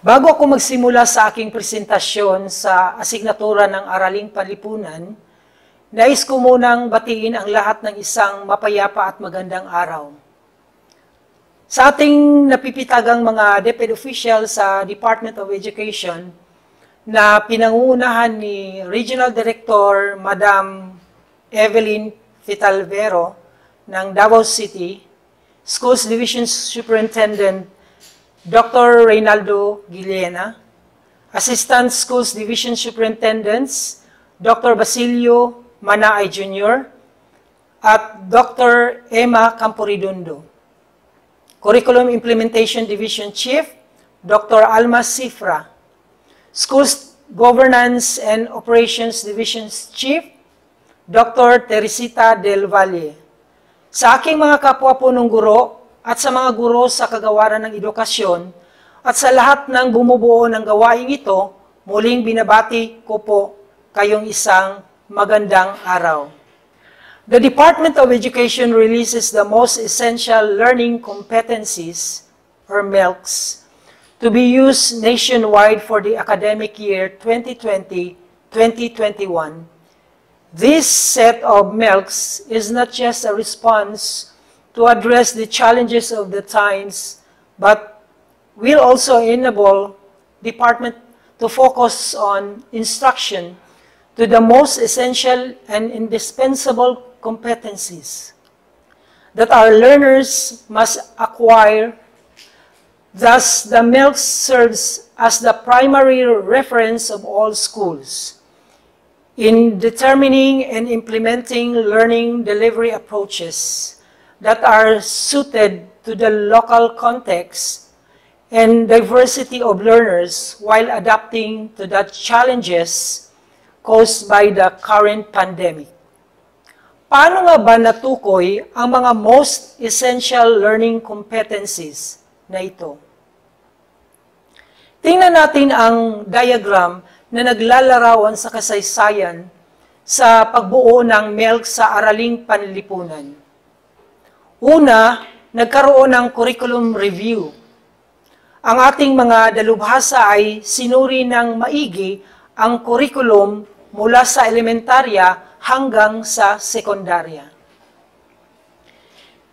Bago ako magsimula sa aking presentasyon sa asignatura ng Araling Panlipunan, nais ko munang batiin ang lahat ng isang mapayapa at magandang araw. Sa ating napipitagang mga DepEd official sa Department of Education na pinangungunahan ni Regional Director Madam Evelyn Fitalvero ng Davao City, Schools Division Superintendent Dr. Reynaldo Guillena, Assistant Schools Division Superintendents Dr. Basilio Manaay Jr. at Dr. Emma Camporidundo, Curriculum Implementation Division Chief Dr. Alma Cifra, Schools Governance and Operations Division Chief Dr. Teresita Del Valle. Sa aking mga kapwa punong guro at sa mga guro sa kagawaran ng edukasyon at sa lahat ng bumubuo ng gawaing ito, muling binabati ko po kayong isang magandang araw. The Department of Education releases the most essential learning competencies, or MELCs, to be used nationwide for the academic year 2020-2021. This set of MELCs is not just a response to address the challenges of the times, but will also enable the department to focus on instruction to the most essential and indispensable competencies that our learners must acquire. Thus, the MELCs serves as the primary reference of all schools in determining and implementing learning delivery approaches that are suited to the local context and diversity of learners while adapting to the challenges caused by the current pandemic. Paano nga ba natukoy ang mga most essential learning competencies na ito? Tingnan natin ang diagram na naglalarawan sa kasaysayan sa pagbuo ng MELC sa Araling Panlipunan. Una, nagkaroon ng curriculum review. Ang ating mga dalubhasa ay sinuri ng maigi ang curriculum mula sa elementarya hanggang sa sekundarya.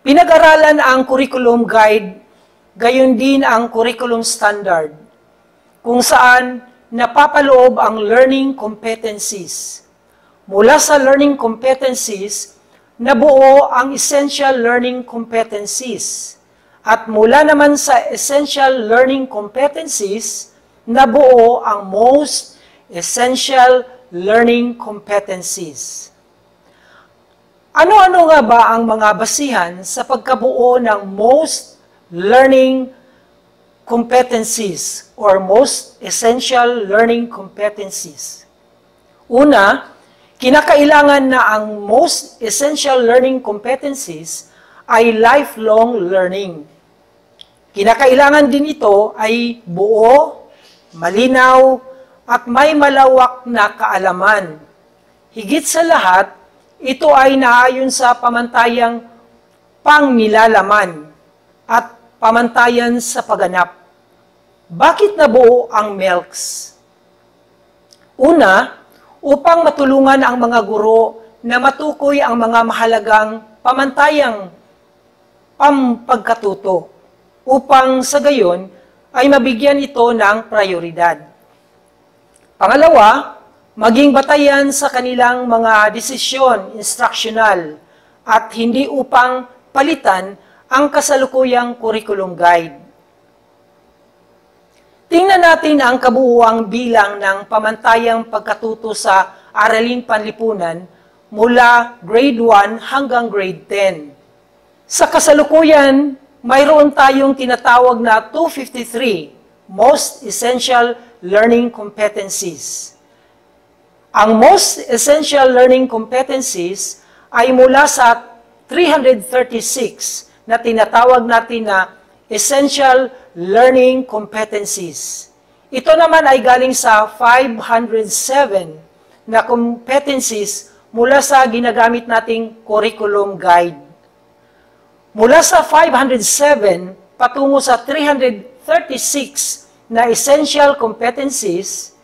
Pinag-aralan ang curriculum guide, gayon din ang curriculum standard, kung saan napapaloob ang learning competencies. Mula sa learning competencies, nabuo ang essential learning competencies. At mula naman sa essential learning competencies, nabuo ang most essential learning competencies. Ano-ano nga ba ang mga basihan sa pagkabuo ng most learning competencies or most essential learning competencies? Una, kinakailangan na ang most essential learning competencies ay lifelong learning. Kinakailangan din ito ay buo, malinaw, at may malawak na kaalaman. Higit sa lahat, ito ay naayon sa pamantayang pangnilalaman at pamantayan sa pagganap. Bakit nabuo ang MELCs? Una, upang matulungan ang mga guro na matukoy ang mga mahalagang pamantayang pampagkatuto upang sa gayon ay mabigyan ito ng prioridad. Pangalawa, maging batayan sa kanilang mga desisyon instructional at hindi upang palitan ang kasalukuyang curriculum guide. Tingnan natin ang kabuuang bilang ng pamantayang pagkatuto sa Araling Panlipunan mula grade 1 hanggang grade 10. Sa kasalukuyan, mayroon tayong tinatawag na 253 most essential learning competencies. Ang most essential learning competencies ay mula sa 336 na tinatawag natin na essential learning competencies. Ito naman ay galing sa 507 na competencies mula sa ginagamit nating curriculum guide. Mula sa 507 patungo sa 336 na essential competencies,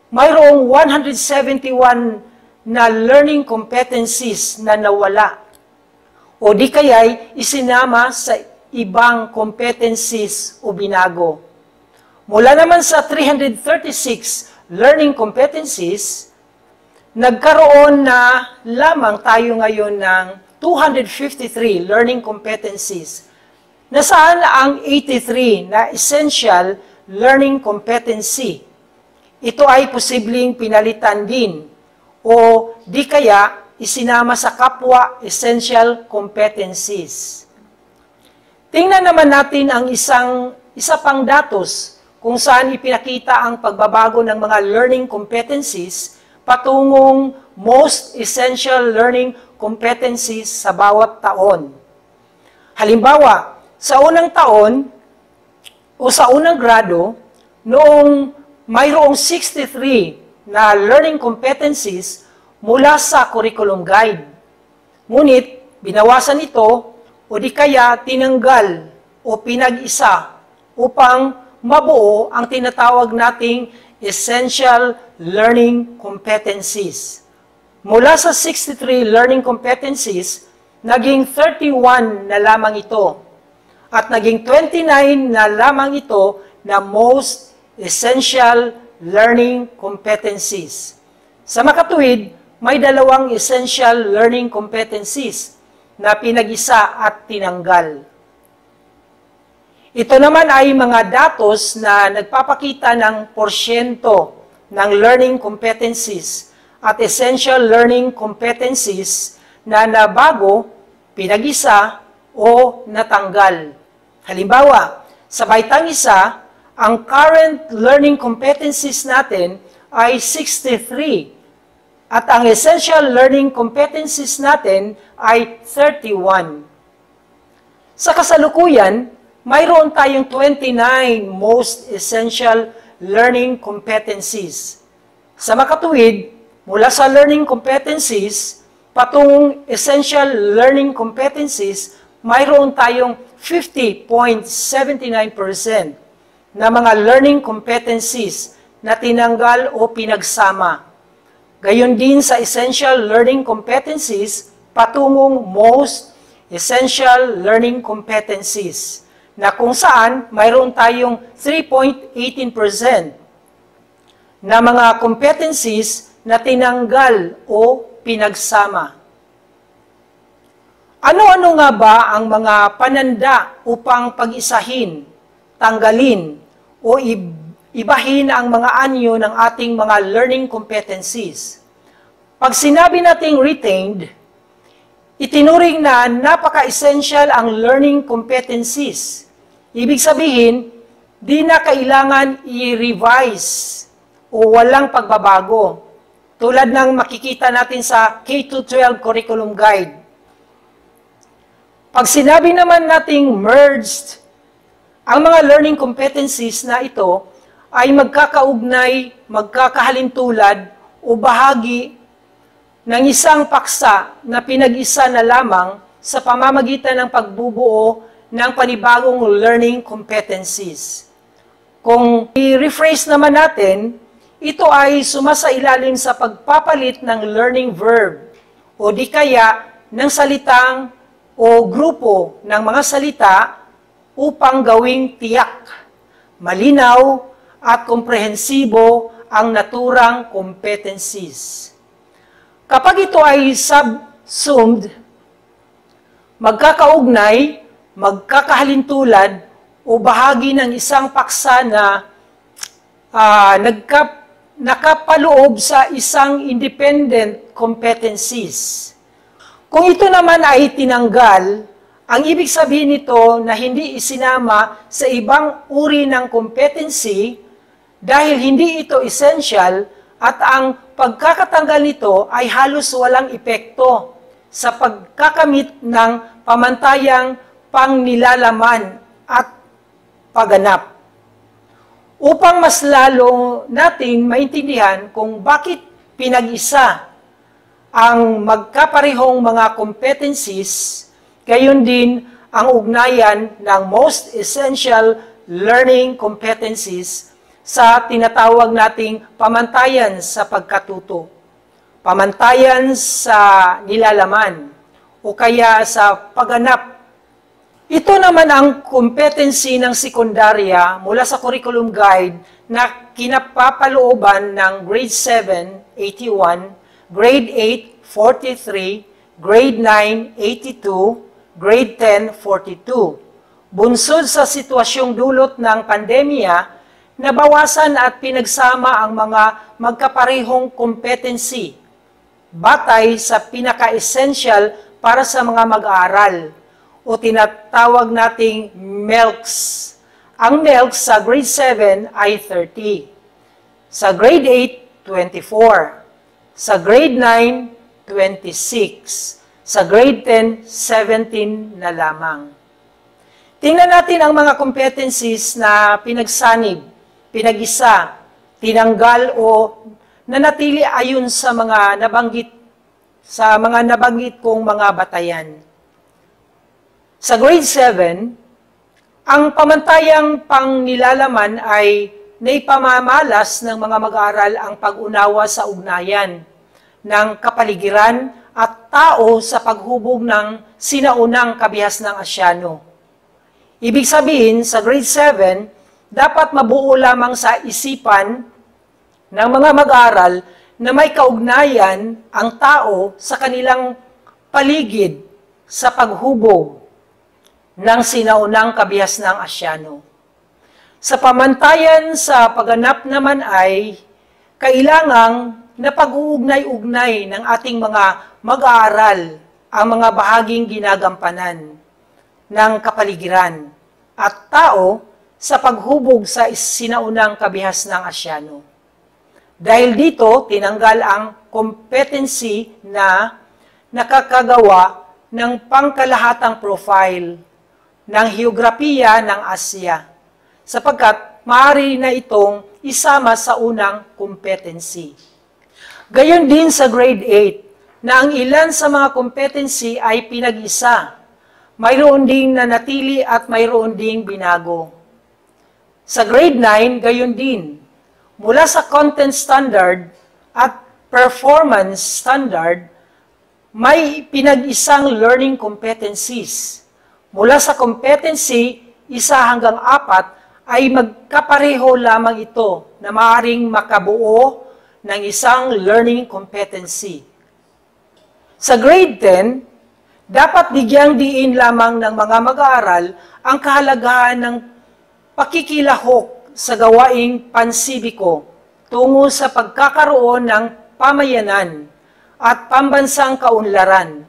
mayroong 171 na learning competencies na nawala o di kaya'y isinama sa ibang competencies o binago. Mula naman sa 336 learning competencies, nagkaroon na lamang tayo ngayon ng 253 learning competencies, na saan ang 83 na essential learning competency. Ito ay posibleng pinalitan din o di kaya isinama sa kapwa essential competencies. Tingnan naman natin ang isa pang datos kung saan ipinakita ang pagbabago ng mga learning competencies patungong most essential learning competencies sa bawat taon. Halimbawa, sa unang taon o sa unang grado, noong mayroong 63 na learning competencies mula sa curriculum guide. Ngunit, binawasan ito o di kaya tinanggal o pinag-isa upang mabuo ang tinatawag nating essential learning competencies. Mula sa 63 learning competencies, naging 31 na lamang ito. At naging 29 na lamang ito na most essential learning competencies. Sa makatuwid, may dalawang essential learning competencies na pinag-isa at tinanggal. Ito naman ay mga datos na nagpapakita ng porsyento ng learning competencies at essential learning competencies na nabago, pinag-isa, o natanggal. Halimbawa, sa baitang isa, ang current learning competencies natin ay 63 at ang essential learning competencies natin ay 31. Sa kasalukuyan, mayroon tayong 29 most essential learning competencies. Sa makatuwid, mula sa learning competencies patungong essential learning competencies, mayroon tayong 50.79% na mga learning competencies na tinanggal o pinagsama. Gayon din sa essential learning competencies patungong most essential learning competencies, na kung saan mayroon tayong 3.18% na mga competencies na tinanggal o pinagsama. Ano-ano nga ba ang mga pananda upang pag-isahin, tanggalin, o ibahin ang mga anyo ng ating mga learning competencies? Pag sinabi nating retained, itinuring na napaka-essential ang learning competencies. Ibig sabihin, di na kailangan i-revise o walang pagbabago, tulad ng makikita natin sa K-12 Curriculum Guide. Pag sinabi naman nating merged, ang mga learning competencies na ito ay magkakaugnay, magkakahalintulad o bahagi ng isang paksa na pinag-isa na lamang sa pamamagitan ng pagbubuo ng panibagong learning competencies. Kung i-rephrase naman natin, ito ay sumasailalim sa pagpapalit ng learning verb o di kaya ng salitang o grupo ng mga salita upang gawing tiyak, malinaw at komprehensibo ang naturang competencies. Kapag ito ay subsumed, magkakaugnay, magkakahalintulad o bahagi ng isang paksa na nakapaloob sa isang independent competencies. Kung ito naman ay tinanggal, ang ibig sabihin nito na hindi isinama sa ibang uri ng competency dahil hindi ito essential at ang pagkakatanggal nito ay halos walang epekto sa pagkakamit ng pamantayang pangnilalaman at pagganap. Upang mas lalo nating maintindihan kung bakit pinag-isa ang magkaparehong mga competencies, gayon din ang ugnayan ng most essential learning competencies sa tinatawag nating pamantayan sa pagkatuto, pamantayan sa nilalaman, o kaya sa pagganap. Ito naman ang competency ng sekundarya mula sa curriculum guide na kinapapalooban ng grade 7, 81, grade 8, 43, grade 9, 82, grade 10, 42. Bunsod sa sitwasyong dulot ng pandemya, nabawasan at pinagsama ang mga magkaparehong competency batay sa pinaka-essential para sa mga mag-aaral o tinatawag nating MELCs. Ang MELCs sa grade 7 ay 30, sa grade 8, 24, sa grade 9, 26, sa grade 10, 17 na lamang. Tingnan natin ang mga competencies na pinagsanib, pinag-isa, tinanggal o nanatili ayon sa mga nabanggit kong mga batayan. Sa grade 7, ang pamantayang pangnilalaman ay naipamamalas ng mga mag-aaral ang pag-unawa sa ugnayan ng kapaligiran at tao sa paghubog ng sinaunang kabihas ng Asyano. Ibig sabihin, sa grade 7, dapat mabuo lamang sa isipan ng mga mag-aaral na may kaugnayan ang tao sa kanilang paligid sa paghubog ng sinaunang kabihas ng Asyano. Sa pamantayan sa pagganap naman ay kailangang napag-uugnay-ugnay ng ating mga mag-aaral ang mga bahaging ginagampanan ng kapaligiran at tao sa paghubog sa sinaunang kabihas ng Asyano. Dahil dito, tinanggal ang competency na nakakagawa ng pangkalahatang profile ng heograpiya ng Asya, sapagkat maaari na itong isama sa unang competency. Gayon din sa grade 8, na ang ilan sa mga competency ay pinag-isa, mayroon ding nanatili at mayroon ding binago. Sa grade 9, gayon din, mula sa content standard at performance standard, may pinag-isang learning competencies. Mula sa competency, 1 hanggang 4, ay magkapareho lamang ito na maaaring makabuo ng isang learning competency. Sa grade 10, dapat bigyang diin lamang ng mga mag-aaral ang kahalagahan ng pakikilahok sa gawaing pansibiko tungo sa pagkakaroon ng pamayanan at pambansang kaunlaran.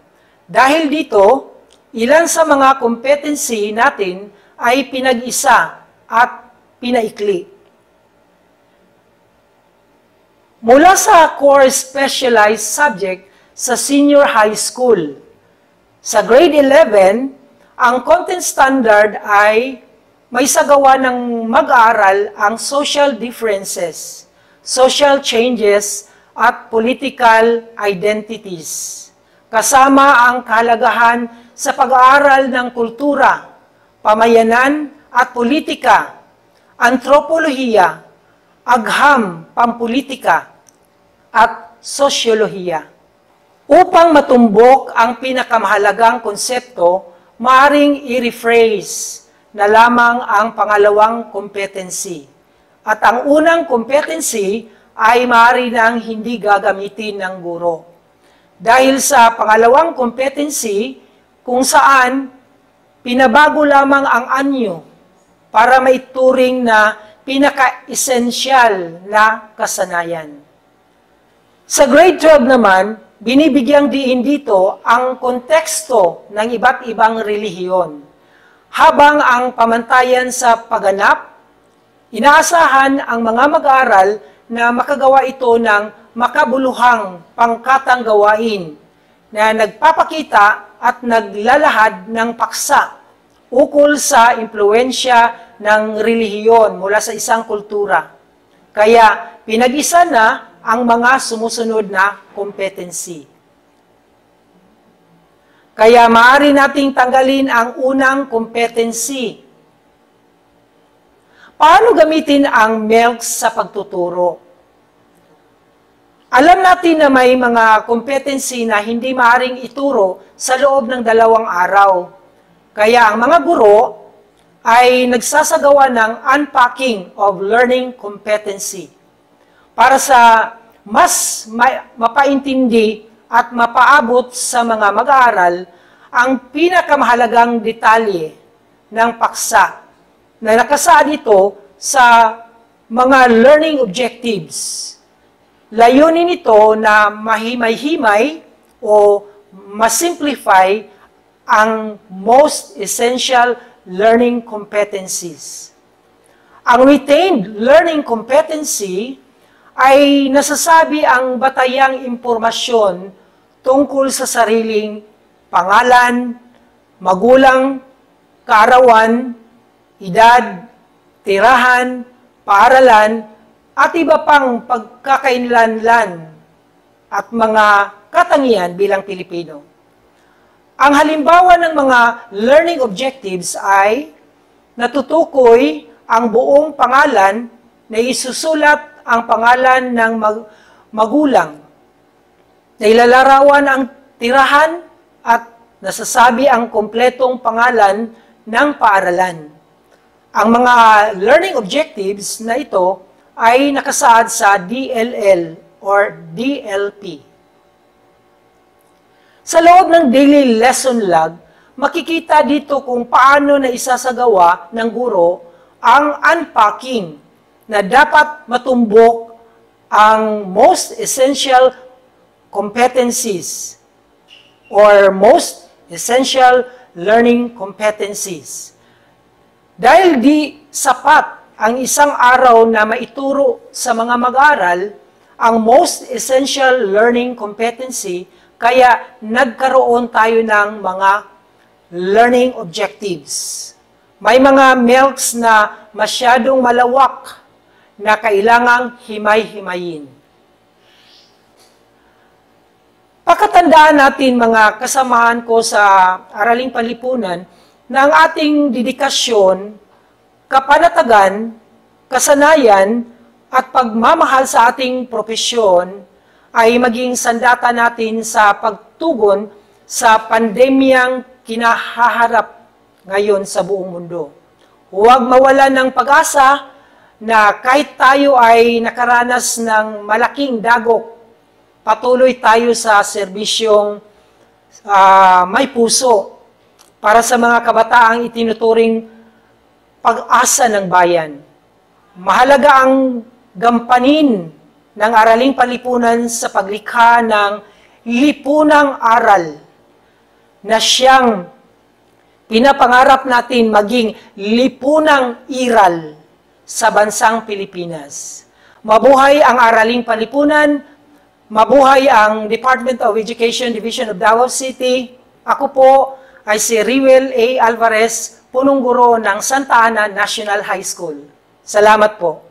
Dahil dito, ilan sa mga competency natin ay pinag-isa at pinaikli. Mula sa core specialized subject sa senior high school, sa grade 11, ang content standard ay may sagawa ng mag-aaral ang social differences, social changes, at political identities. Kasama ang kahalagahan sa pag-aaral ng kultura, pamayanan at politika, antropolohiya, agham, pampolitika, at sosyolohiya. Upang matumbok ang pinakamahalagang konsepto, maaring i-rephrase na lamang ang pangalawang competency. At ang unang competency ay maaari nang hindi gagamitin ng guro. Dahil sa pangalawang competency, kung saan pinabago lamang ang anyo para maituring na pinaka-esensyal na kasanayan. Sa grade 12 naman, binibigyang diin dito ang konteksto ng iba't ibang relihiyon. Habang ang pamantayan sa pagganap, inaasahan ang mga mag-aaral na makagawa ito ng makabuluhang pangkatang gawain na nagpapakita at naglalahad ng paksa ukol sa impluensya ng relihiyon mula sa isang kultura. Kaya pinag-isa na ang mga sumusunod na competency. Kaya maaari nating tanggalin ang unang competency. Paano gamitin ang MELCS sa pagtuturo? Alam natin na may mga competency na hindi maaaring ituro sa loob ng 2 araw. Kaya ang mga guro ay nagsasagawa ng unpacking of learning competency para sa mas mapaintindi at mapaabot sa mga mag-aaral ang pinakamahalagang detalye ng paksa na nakasaad ito sa mga learning objectives. Layunin nito na mahimay-himay o masimplify ang most essential learning competencies. Ang retained learning competency ay nasasabi ang batayang impormasyon tungkol sa sariling pangalan, magulang, kaarawan, edad, tirahan, paaralan, at iba pang pagkakainlanlan at mga katangian bilang Pilipino. Ang halimbawa ng mga learning objectives ay natutukoy ang buong pangalan na isusulat ang pangalan ng magulang, na ilalarawan ang tirahan at nasasabi ang kompletong pangalan ng paaralan. Ang mga learning objectives na ito ay nakasaad sa DLL or DLP. Sa loob ng daily lesson log, makikita dito kung paano na isasagawa ng guro ang unpacking na dapat matumbok ang most essential competencies or most essential learning competencies. Dahil di sapat ang isang araw na maituro sa mga mag-aaral ang most essential learning competency, kaya nagkaroon tayo ng mga learning objectives. May mga MELCS na masyadong malawak na kailangang himay-himayin. Pagkatandaan natin mga kasamahan ko sa Araling Panlipunan na ang ating dedikasyon, kapanatagan, kasanayan, at pagmamahal sa ating profesyon ay maging sandata natin sa pagtugon sa pandemyang kinahaharap ngayon sa buong mundo. Huwag mawala ng pag-asa na kahit tayo ay nakaranas ng malaking dagok, patuloy tayo sa serbisyong may puso para sa mga kabataang itinuturing pag-asa ng bayan. Mahalaga ang gampanin ng Araling Panlipunan sa paglikha ng lipunang aral na siyang pinapangarap natin maging lipunang iral sa bansang Pilipinas. Mabuhay ang Araling Panlipunan, mabuhay ang Department of Education Division of Davao City. Ako po ay si Riwel A. Alvarez, punong guro ng Santa Ana National High School. Salamat po.